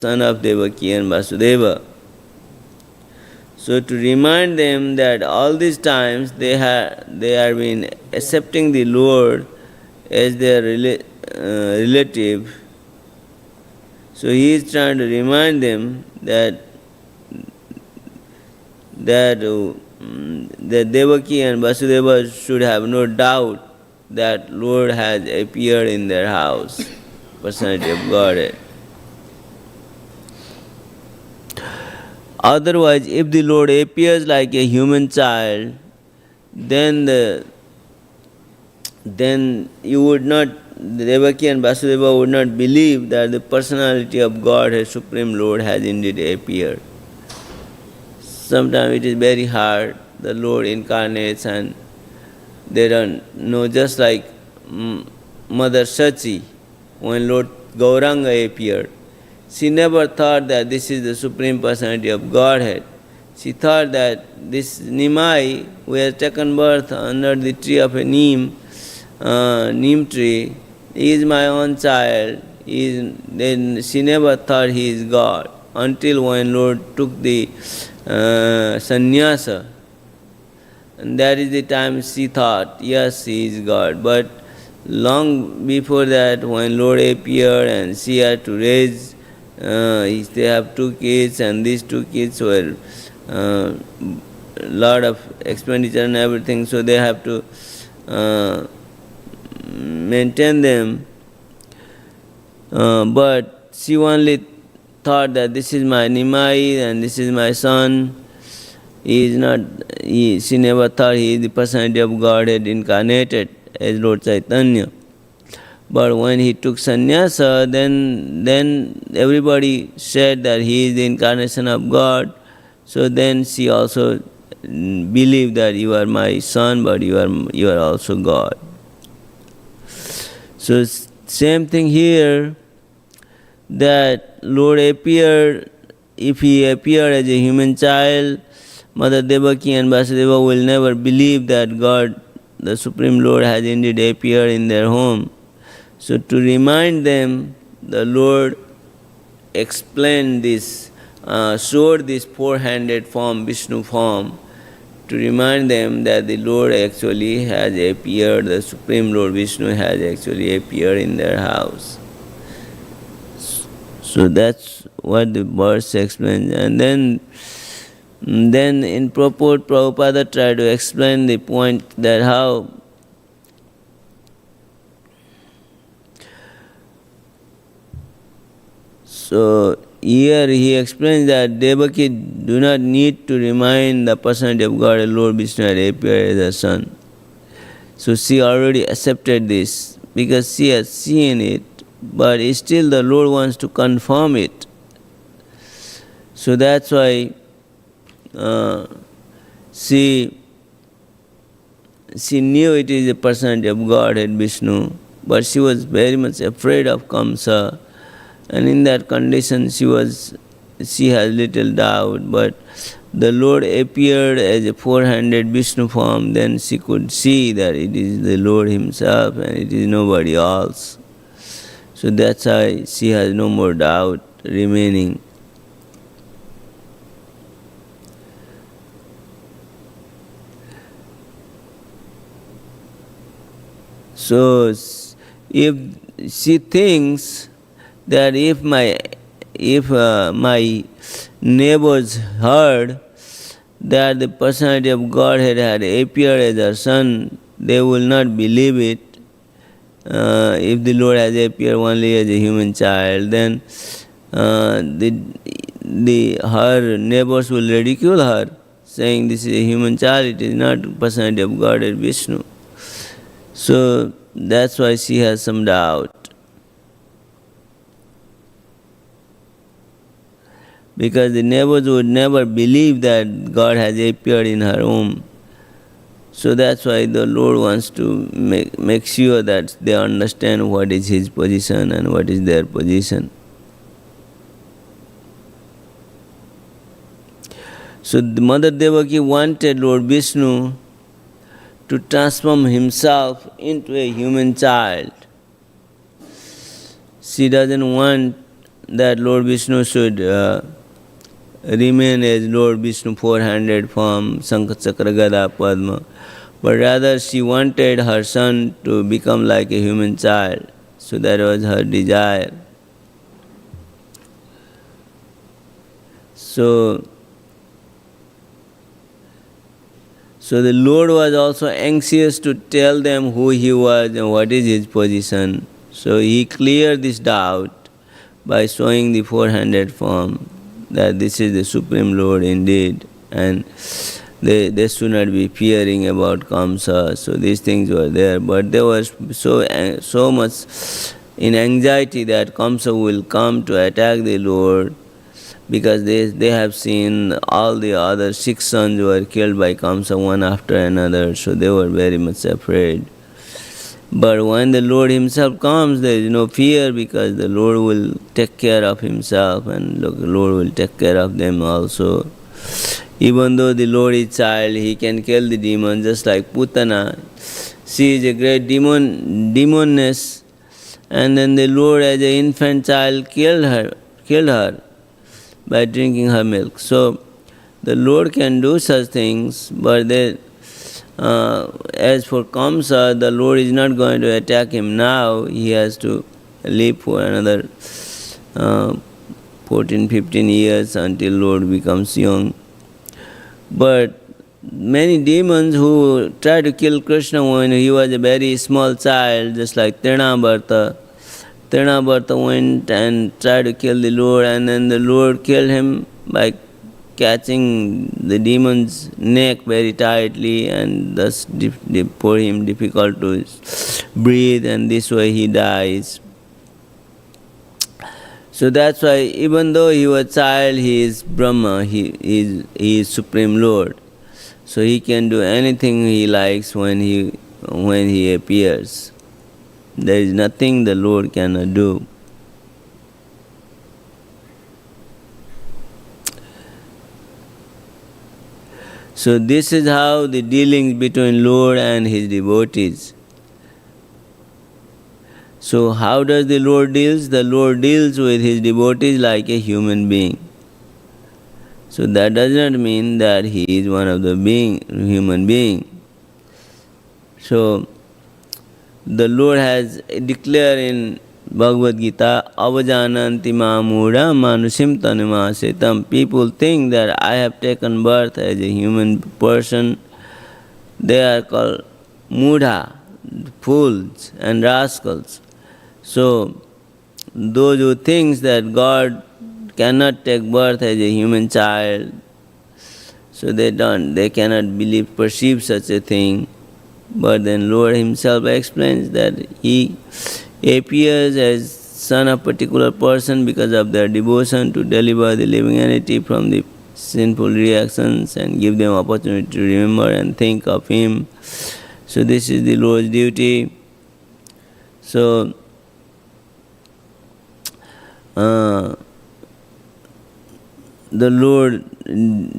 son of Devaki and Vasudeva. So to remind them that all these times they have been accepting the Lord as their relative. So he is trying to remind them that Devaki and Vasudeva should have no doubt that Lord has appeared in their house, personality of Godhead. Otherwise, if the Lord appears like a human child, then you would not, Devaki and Vasudeva would not believe that the personality of God, as Supreme Lord, has indeed appeared. Sometimes it is very hard. The Lord incarnates and they don't know, just like Mother Sachi, when Lord Gauranga appeared. She never thought that this is the Supreme Personality of Godhead. She thought that this Nimai, who has taken birth under the tree of a neem tree, is my own child. Then she never thought he is God, until when Lord took the sannyasa. And that is the time she thought, yes, he is God. But long before that, when Lord appeared and she had to raise, they have 2 kids, and these 2 kids were lot of expenditure and everything, so they have to maintain them. But she only thought that this is my Nimai and this is my son. She never thought he is the personality of Godhead incarnated as Lord Chaitanya. But when he took sannyasa, then everybody said that he is the incarnation of God. So then she also believed that you are my son, but you are also God. So same thing here, that Lord appeared, if he appeared as a human child, Mother Devaki and Vasudeva will never believe that God, the Supreme Lord, has indeed appeared in their home. So to remind them, the Lord explained this, showed this 4-handed form, Vishnu form, to remind them that the Lord actually has appeared, the Supreme Lord Vishnu has actually appeared in their house. So that's what the verse explains. And then in purport, Prabhupada tried to explain the point that how so here he explains that Devaki do not need to remind the personality of God, Lord Vishnu had appeared as a son. So she already accepted this because she has seen it, but still the Lord wants to confirm it. So that's why she knew it is a personality of Godhead Vishnu, but she was very much afraid of Kamsa. And in that condition she has little doubt, but the Lord appeared as a 4-handed Vishnu form, then she could see that it is the Lord himself and it is nobody else. So that's why she has no more doubt remaining. So if she thinks that if my neighbors heard that the personality of Godhead had appeared as her son, they will not believe it. If the Lord has appeared only as a human child, then her neighbors will ridicule her, saying this is a human child, it is not personality of Godhead Vishnu. So that's why she has some doubt. Because the neighbors would never believe that God has appeared in her home. So that's why the Lord wants to make sure that they understand what is his position and what is their position. So the Mother Devaki wanted Lord Vishnu to transform himself into a human child. She doesn't want that Lord Vishnu should remain as Lord Vishnu 400 form, Shankha Chakra Gada Padma. But rather she wanted her son to become like a human child. So that was her desire. So the Lord was also anxious to tell them who he was and what is his position. So he cleared this doubt by showing the 400 form, that this is the Supreme Lord indeed, and they should not be fearing about Kamsa. So these things were there, but they were so much in anxiety that Kamsa will come to attack the Lord, because they have seen all the other 6 sons were killed by Kamsa one after another, so they were very much afraid. But when the Lord himself comes, there is no fear, because the Lord will take care of himself, and the Lord will take care of them also. Even though the Lord is child, he can kill the demon, just like Putana. She is a great demoness, and then the Lord as an infant child killed her by drinking her milk. So the Lord can do such things, but as for Kamsa, the Lord is not going to attack him now. He has to live for another 14-15 years until Lord becomes young. But many demons who tried to kill Krishna when he was a very small child, just like Trinabharta went and tried to kill the Lord, and then the Lord killed him by catching the demon's neck very tightly, and thus for him difficult to breathe, and this way he dies. So that's why even though he was a child, he is Brahma, he is Supreme Lord. So he can do anything he likes when he appears. There is nothing the Lord cannot do. So this is how the dealings between Lord and his devotees. So how does the Lord deals? The Lord deals with his devotees like a human being. So that does not mean that he is one of the human being. So the Lord has declared in Bhagavad Gita, Avajananti Mamura Manusim Tanimasitam. People think that I have taken birth as a human person. They are called Mudha, fools and rascals. So those who think that God cannot take birth as a human child, so they cannot perceive such a thing. But then Lord himself explains that he appears as son of particular person because of their devotion to deliver the living entity from the sinful reactions and give them opportunity to remember and think of him. So this is the Lord's duty. So the Lord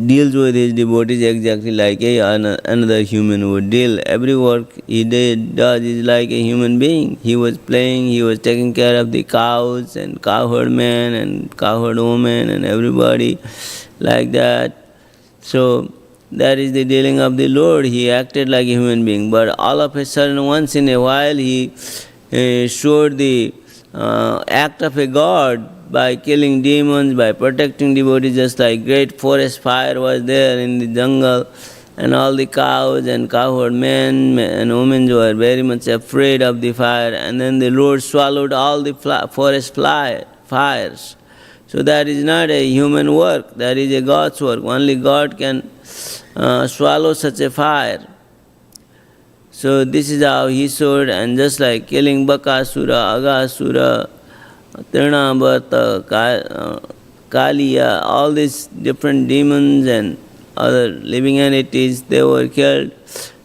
deals with his devotees exactly like another human would deal. Every work he does is like a human being. He was playing, he was taking care of the cows and cowherd men and cowherd women and everybody like that. So that is the dealing of the Lord. He acted like a human being, but all of a sudden, once in a while, he showed the act of a god by killing demons, by protecting devotees, just like great forest fire was there in the jungle, and all the cows and cowherd men and women were very much afraid of the fire, and then the Lord swallowed all the forest fires. So that is not a human work, that is a God's work. Only God can swallow such a fire. So this is how he showed, and just like killing Bakasura, Agasura, Trinabharta, Kaliya, all these different demons and other living entities, they were killed.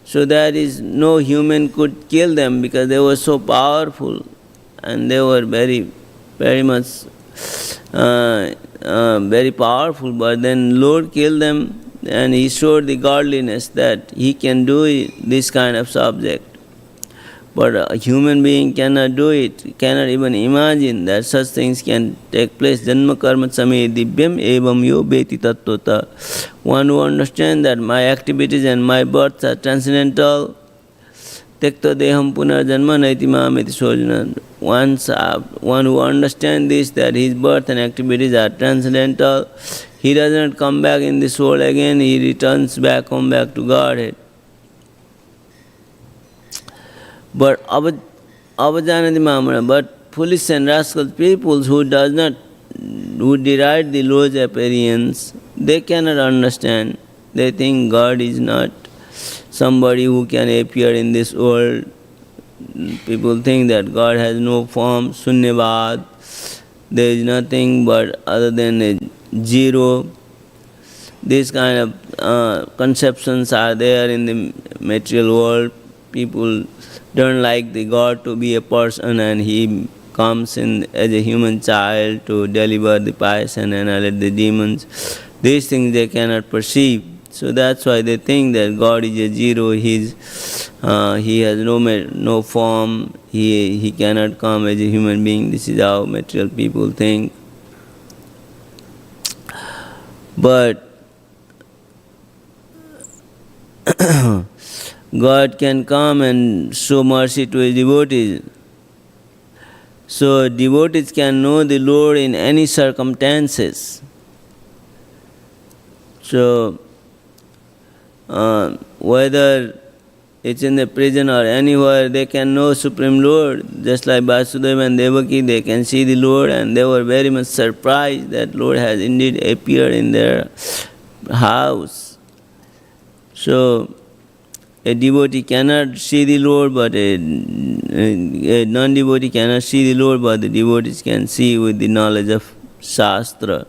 So that is, no human could kill them because they were so powerful and they were very, very much very powerful. But then Lord killed them, and he showed the godliness that he can do this kind of subject. But a human being cannot do it, cannot even imagine that such things can take place. Janma karma same divyam evam yo beti tattvata. One who understands that my activities and my births are transcendental, tekta deham punar janma naiti mameti sojana. One who understands this, that his birth and activities are transcendental, he does not come back in this world again, he returns back home, back to Godhead. But avajanati mamana, but foolish and rascal people who deride the Lord's appearance, they cannot understand. They think God is not somebody who can appear in this world. People think that God has no form, sunyavad. There is nothing but other than a zero. These kind of conceptions are there in the material world. People don't like the God to be a person and he comes in as a human child to deliver the pious and annihilate the demons. These things they cannot perceive. So that's why they think that God is a zero, he has no form, he cannot come as a human being. This is how material people think. But God can come and show mercy to his devotees. So devotees can know the Lord in any circumstances. So whether it's in the prison or anywhere, they can know Supreme Lord. Just like Vasudeva and Devaki, they can see the Lord, and they were very much surprised that Lord has indeed appeared in their house. So a devotee cannot see the Lord, but a non-devotee cannot see the Lord, but the devotees can see with the knowledge of Shastra.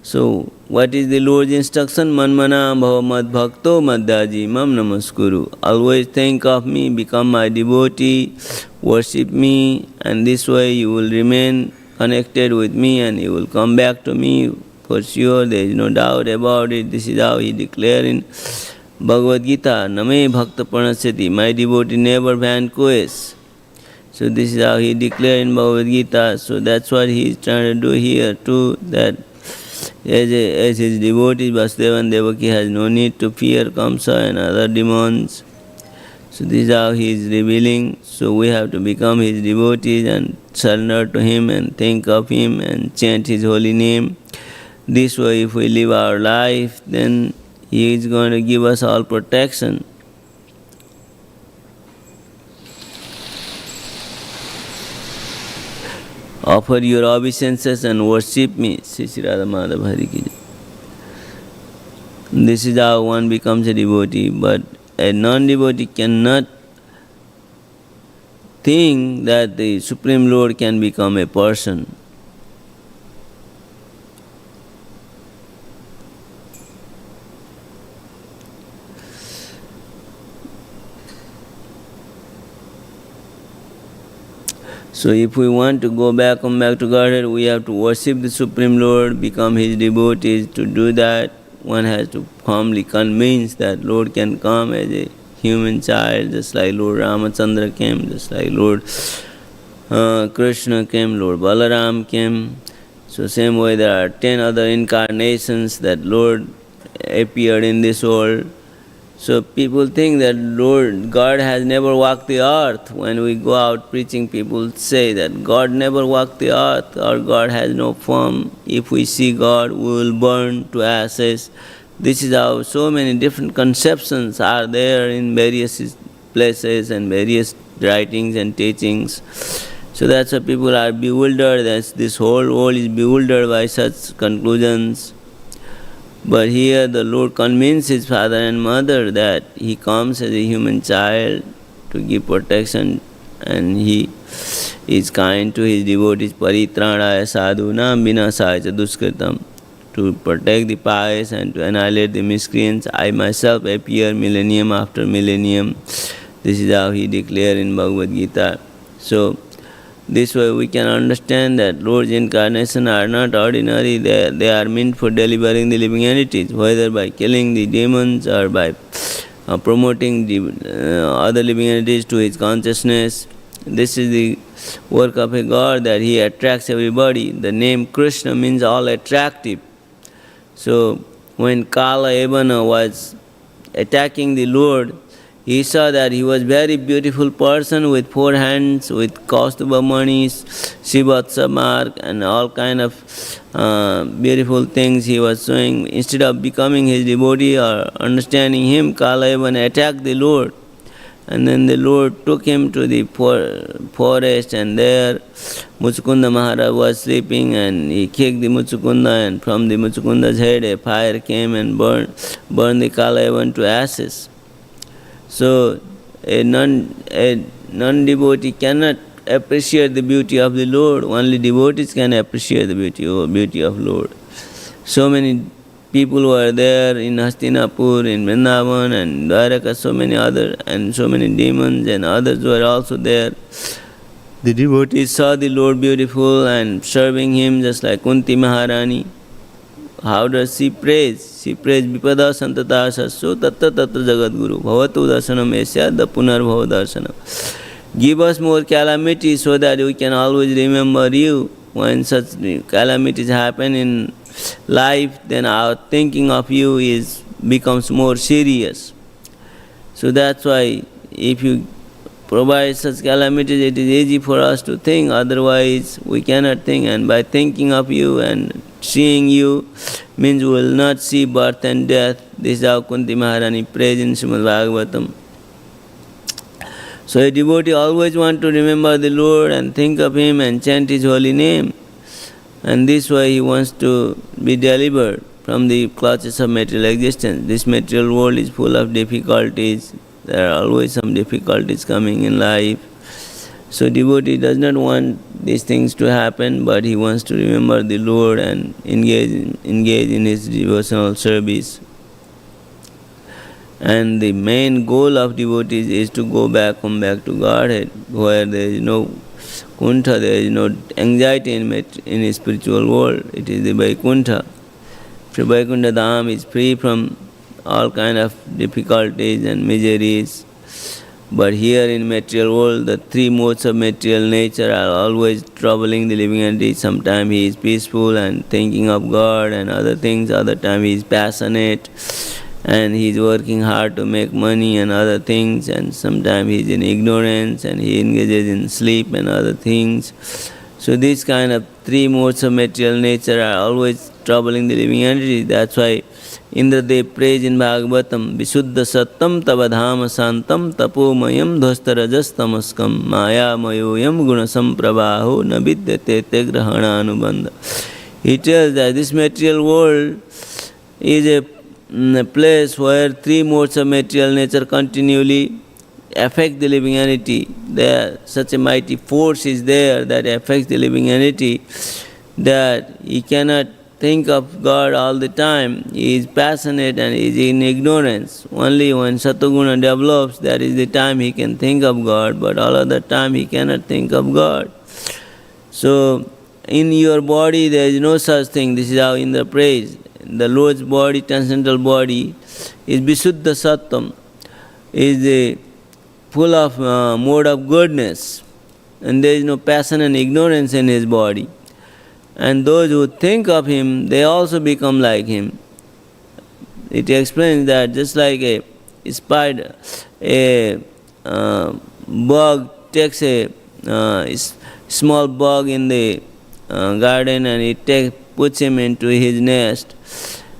So, what is the Lord's instruction? Manmana bhava mad bhakto madhyaji mam namaskuru. Always think of me, become my devotee, worship me, and this way you will remain connected with me and you will come back to me. For sure, there is no doubt about it. This is how he declared in Bhagavad Gita, Name Bhakta Pranasyati, my devotee never vanquishes. So this is how he declared in Bhagavad Gita. So that's what he is trying to do here too, that as his devotees, Vasudeva and Devaki has no need to fear Kamsa and other demons. So this is how he is revealing. So we have to become his devotees and surrender to him and think of him and chant his holy name. This way, if we live our life, then he is going to give us all protection. Offer your obeisances and worship me. Sri Radha Madhav Hari Ki Jai. This is how one becomes a devotee, but a non-devotee cannot think that the Supreme Lord can become a person. So if we want to come back to Godhead, we have to worship the Supreme Lord, become his devotees. To do that, one has to firmly convince that Lord can come as a human child, just like Lord Ramachandra came, just like Lord Krishna came, Lord Balaram came. So same way there are 10 other incarnations that Lord appeared in this world. So people think that Lord God has never walked the earth. When we go out preaching, people say that God never walked the earth or God has no form. If we see God, we will burn to ashes. This is how so many different conceptions are there in various places and various writings and teachings. So that's why people are bewildered. This whole world is bewildered by such conclusions. But here the Lord convinced his father and mother that he comes as a human child to give protection, and he is kind to his devotees, paritranaya sadhunam vinasaya cha duskritam, to protect the pious and to annihilate the miscreants. I myself appear millennium after millennium. This is how he declared in Bhagavad Gita. So this way we can understand that Lord's incarnations are not ordinary, they are meant for delivering the living entities, whether by killing the demons or by promoting other living entities to his consciousness. This is the work of a God, that he attracts everybody. The name Krishna means all attractive. So when Kala Evana was attacking the Lord, he saw that he was very beautiful person with 4 hands, with Kaustuba manis, Shivatsa mark, and all kind of beautiful things he was showing. Instead of becoming his devotee or understanding him, Kala Evana attacked the Lord. And then the Lord took him to the forest, and there Muchukunda Maharaj was sleeping, and he kicked the Muchukunda, and from the Muchukunda's head a fire came and burned the Kalayavan to ashes. So a non-devotee cannot appreciate the beauty of the Lord. Only devotees can appreciate the beauty of Lord. So many people were there in Hastinapur, in Vrindavan, and Dwaraka, so many other, and so many demons and others were also there. The devotees saw the Lord beautiful and serving him just like Kunti Maharani. How does she praise? She prays Vipada Santata Sasyo Tatta Tatta Jagat Guru Bhavatu Darshanam Esya the Punar Bhava Darshanam. Give us more calamities so that we can always remember you. When such calamities happen in life, then our thinking of you becomes more serious. So that's why if you provide such calamities, it is easy for us to think, otherwise we cannot think. And by thinking of you and seeing you means we will not see birth and death. This is how Kunti Maharani prays in Srimad Bhagavatam. So a devotee always wants to remember the Lord and think of him and chant his holy name. And this way he wants to be delivered from the clutches of material existence. This material world is full of difficulties. There are always some difficulties coming in life. So devotee does not want these things to happen, but he wants to remember the Lord and engage in his devotional service. And the main goal of devotees is to come back to Godhead, where there is no kuntha, there is no anxiety in a spiritual world. It is the Vaikuntha. So Vaikuntha Dham is free from all kind of difficulties and miseries. But here in material world, the 3 modes of material nature are always troubling the living entity. Sometimes he is peaceful and thinking of God and other things. Other time he is passionate and he is working hard to make money and other things. And sometimes he is in ignorance and he engages in sleep and other things. So these kind of 3 modes of material nature are always troubling the living entity. That's why Indradev prays in Bhagavatam, Visuddha Sattam Tavadhama Santam Tapomayam Dhvastarajas Tamaskam Maya Mayoyam Gunasam Prabhaho Navidyate Te Grahana Anubandha. He tells that this material world is a place where 3 modes of material nature continually affect the living entity. Such a mighty force is there that affects the living entity that he cannot think of God all the time. He is passionate and he is in ignorance. Only when Satoguna develops, that is the time he can think of God, but all other time he cannot think of God. So in your body there is no such thing. This is how Indra prays. The Lord's body, transcendental body, is Visuddha Sattam, is full of mode of goodness, and there is no passion and ignorance in his body. And those who think of him, they also become like him. It explains that just like a spider, a bug takes a small bug in the garden and it puts him into his nest.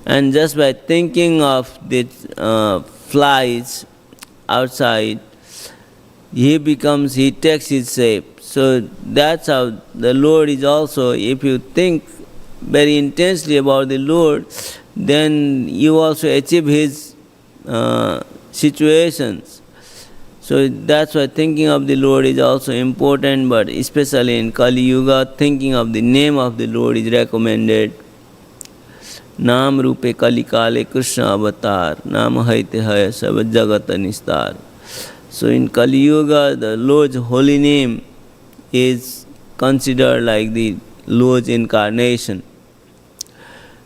And just by thinking of the flies outside, he takes his shape. So that's how the Lord is also. If you think very intensely about the Lord, then you also achieve his situations. So that's why thinking of the Lord is also important, but especially in Kali Yuga, thinking of the name of the Lord is recommended. Naam Rupe Kali Kale Krishna Avatar, Naam Haite Haya Sab Jagata Nistar. So in Kali Yuga, the Lord's holy name is considered like the Lord's incarnation.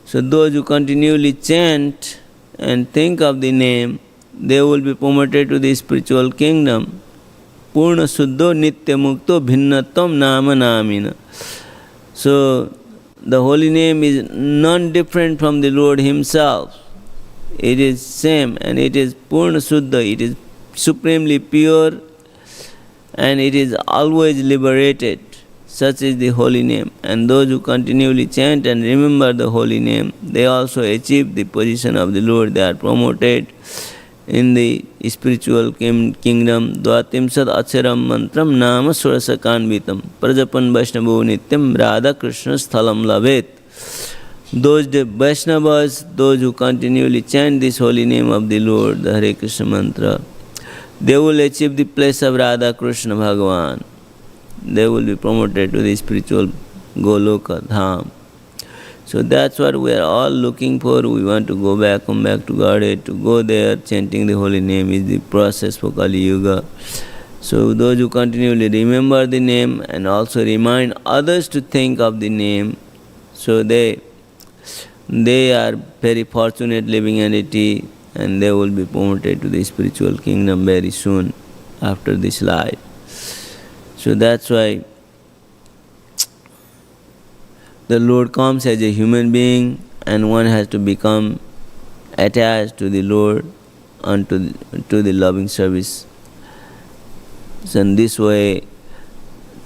So those who continually chant and think of the name, they will be promoted to the spiritual kingdom. Purna Suddho Nitya Mukto Bhinnatvam Nama Namina. So, the holy name is non-different from the Lord Himself. It is same and it is Purna Suddha, it is supremely pure and it is always liberated. Such is the holy name. And those who continually chant and remember the holy name, they also achieve the position of the Lord. They are promoted in the spiritual kingdom. Dvatimsad acharam mantram nama surasakanvitam prajapan vaishnavo nityam radha krishna sthalam lavet. Those Vaishnavas, those who continually chant this holy name of the Lord, the Hare Krishna mantra, they will achieve the place of Radha Krishna Bhagavan. They will be promoted to the spiritual Goloka Dham. So that's what we are all looking for. We want to go back, come back to Godhead, to go there. Chanting the holy name is the process for Kali Yuga. So those who continually remember the name and also remind others to think of the name, so they are very fortunate living entity and they will be promoted to the spiritual kingdom very soon after this life. So that's why the Lord comes as a human being and one has to become attached to the Lord and to the loving service. So in this way,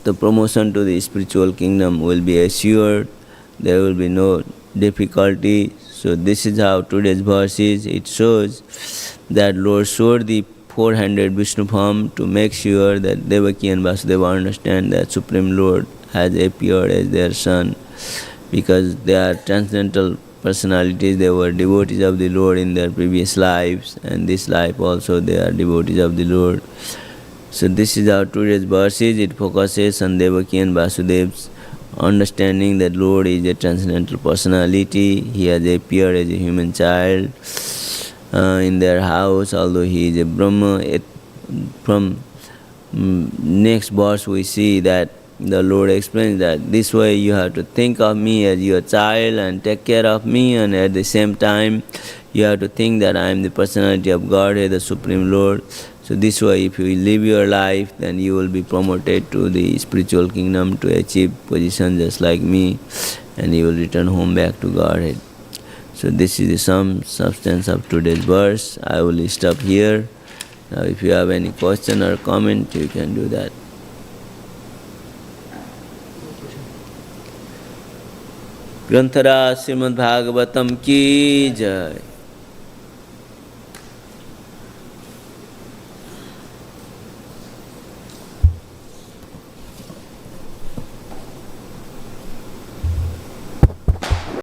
the promotion to the spiritual kingdom will be assured. There will be no difficulty. So this is how today's verse is. It shows that Lord showed the four-handed Vishnu form to make sure that Devaki and Vasudeva understand that Supreme Lord has appeared as their son, because they are transcendental personalities. They were devotees of the Lord in their previous lives, and this life also they are devotees of the Lord. So this is how today's verse is. It focuses on Devaki and Vasudev's understanding that Lord is a transcendental personality. He has appeared as a human child in their house, although he is a Brahma. From next verse we see that the Lord explains that this way you have to think of me as your child and take care of me, and at the same time you have to think that I am the personality of Godhead, the Supreme Lord. So this way, if you live your life, then you will be promoted to the spiritual kingdom to achieve position just like me, and you will return home back to Godhead. So this is some substance of today's verse. I will stop here. Now if you have any question or comment, you can do that. ग्रंथराज Shrimad Bhagavatam की जय।